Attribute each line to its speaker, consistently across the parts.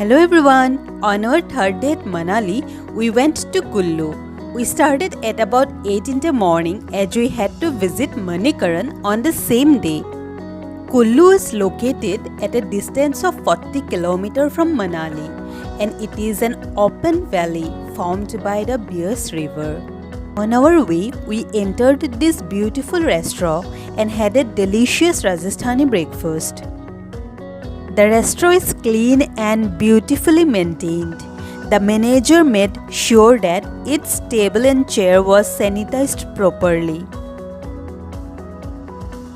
Speaker 1: Hello everyone! On our third day at Manali, we went to Kullu. We started at about 8 in the morning as we had to visit Manikaran on the same day. Kullu is located at a distance of 40 km from Manali and it is an open valley formed by the Beas River. On our way, we entered this beautiful restaurant and had a delicious Rajasthani breakfast. The restaurant is clean and beautifully maintained. The manager made sure that its table and chair was sanitized properly.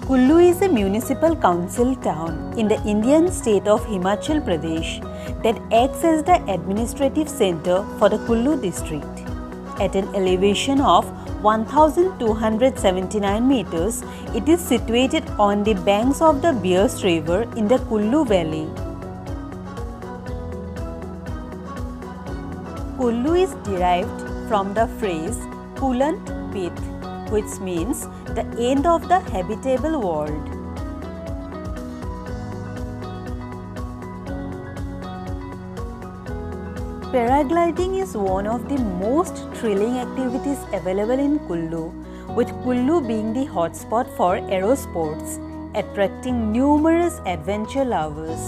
Speaker 1: Kullu is a municipal council town in the Indian state of Himachal Pradesh that acts as the administrative center for the Kullu district. At an elevation of 1279 meters, it is situated on the banks of the Beas River in the Kullu Valley. Kullu is derived from the phrase Kulant Pit, which means the end of the habitable world. Paragliding is one of the most thrilling activities available in Kullu, with Kullu being the hotspot for aerosports, attracting numerous adventure lovers.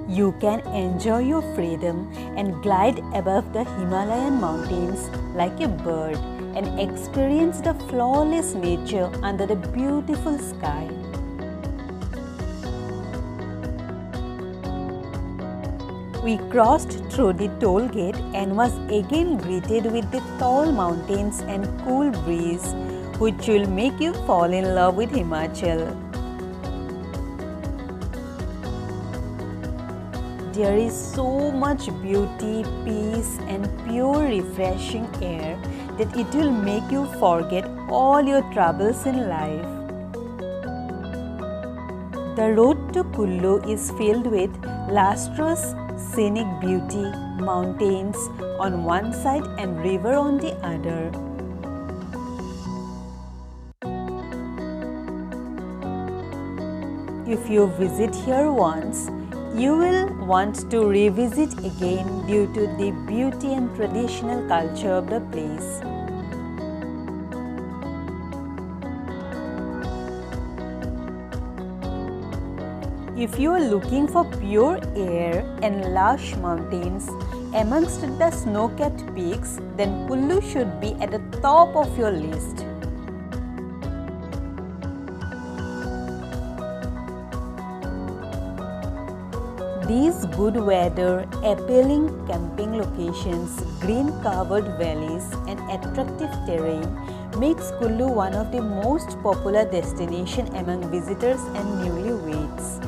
Speaker 1: You can enjoy your freedom and glide above the Himalayan mountains like a bird and experience the flawless nature under the beautiful sky. We crossed through the toll gate and was again greeted with the tall mountains and cool breeze, which will make you fall in love with Himachal. There is so much beauty, peace and pure refreshing air that it will make you forget all your troubles in life. The road to Kullu is filled with lustrous scenic beauty, mountains on one side and river on the other. If you visit here once, you will want to revisit again due to the beauty and traditional culture of the place. If you are looking for pure air and lush mountains amongst the snow-capped peaks, then Kullu should be at the top of your list. These good weather, appealing camping locations, green-covered valleys and attractive terrain makes Kullu one of the most popular destinations among visitors and newlyweds.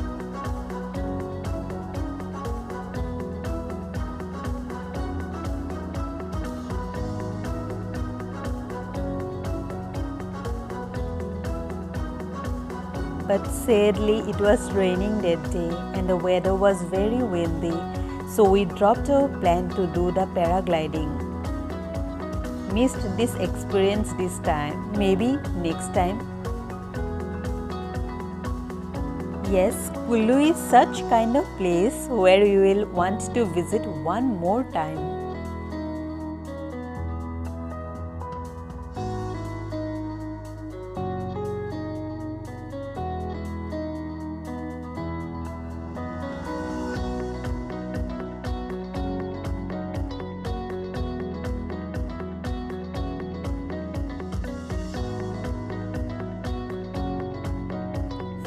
Speaker 1: But sadly, it was raining that day and the weather was very windy, so we dropped our plan to do the paragliding. Missed this experience this time, maybe next time. Yes, Kullu is such kind of place where you will want to visit one more time.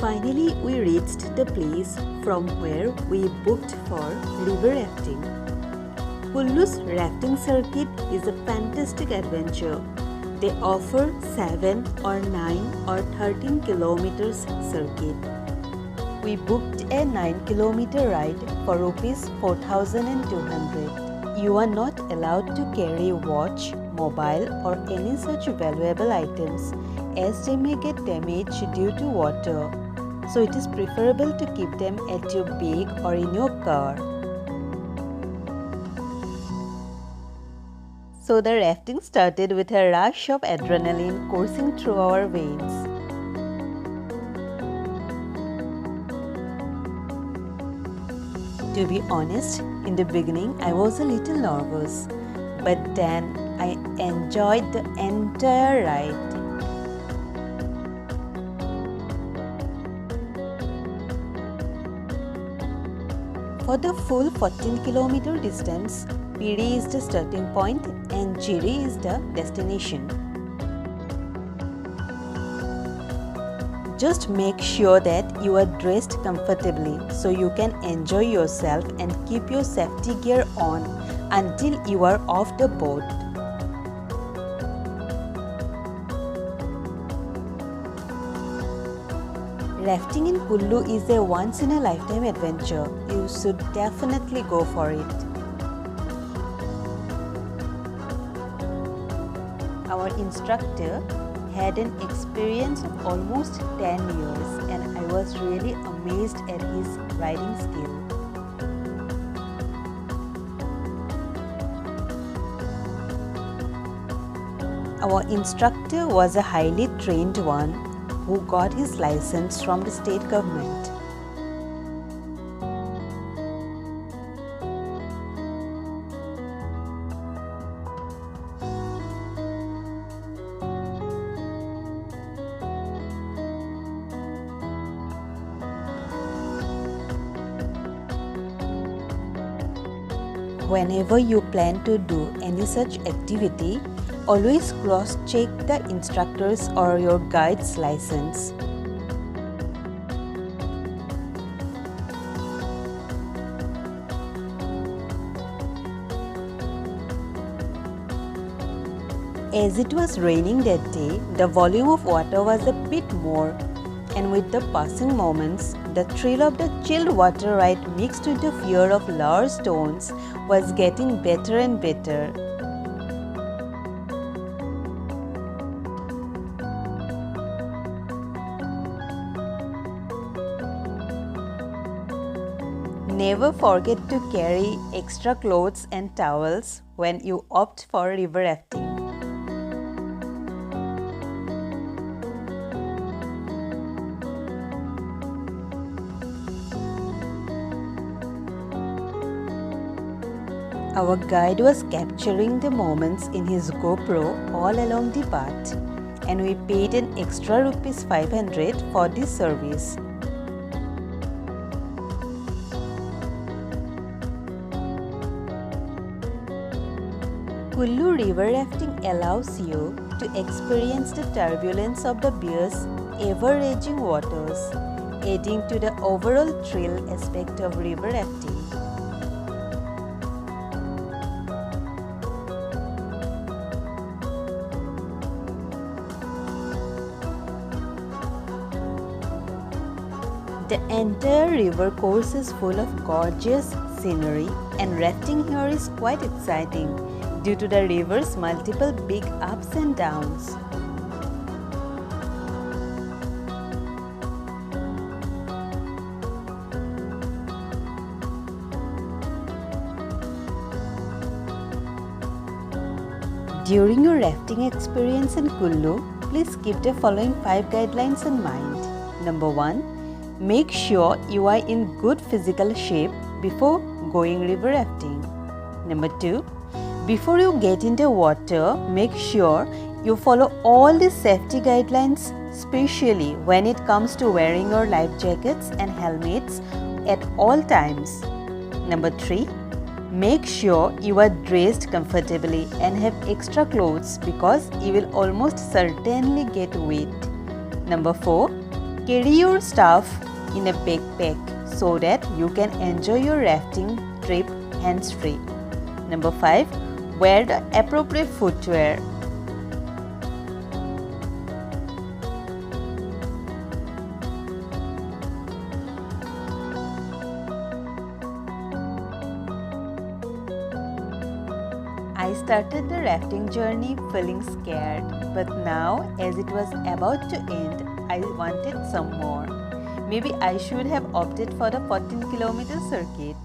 Speaker 1: Finally, we reached the place from where we booked for river rafting. Kullu's rafting circuit is a fantastic adventure. They offer 7 or 9 or 13 kilometers circuit. We booked a 9-kilometer ride for Rs 4,200. You are not allowed to carry watch, mobile or any such valuable items as they may get damaged due to water. So it is preferable to keep them at your bag or in your car. So the rafting started with a rush of adrenaline coursing through our veins. To be honest, in the beginning I was a little nervous, but then I enjoyed the entire ride. For the full 14-kilometer distance, Piri is the starting point and Jiri is the destination. Just make sure that you are dressed comfortably so you can enjoy yourself and keep your safety gear on until you are off the boat. Rafting in Kullu is a once-in-a-lifetime adventure. You should definitely go for it. Our instructor had an experience of almost 10 years and I was really amazed at his riding skill. Our instructor was a highly trained one who got his license from the state government. Whenever you plan to do any such activity, always cross-check the instructor's or your guide's license. As it was raining that day, the volume of water was a bit more, and with the passing moments, the thrill of the chilled water ride mixed with the fear of large stones was getting better and better. Never forget to carry extra clothes and towels when you opt for river rafting. Our guide was capturing the moments in his GoPro all along the path, and we paid an extra ₹500 for this service. Kullu river rafting allows you to experience the turbulence of the Bias ever-raging waters, adding to the overall thrill aspect of river rafting. The entire river course is full of gorgeous scenery, and rafting here is quite exciting due to the river's multiple big ups and downs. During your rafting experience in Kullu, please keep the following 5 guidelines in mind. Number 1. Make sure you are in good physical shape before going river rafting. Number 2. Before you get into water, make sure you follow all the safety guidelines, especially when it comes to wearing your life jackets and helmets at all times. Number 3. Make sure you are dressed comfortably and have extra clothes because you will almost certainly get wet. Number 4. Carry your stuff in a backpack so that you can enjoy your rafting trip hands-free. Number 5. Wear the appropriate footwear. I started the rafting journey feeling scared, but now as it was about to end, I wanted some more. Maybe I should have opted for the 14-kilometer circuit.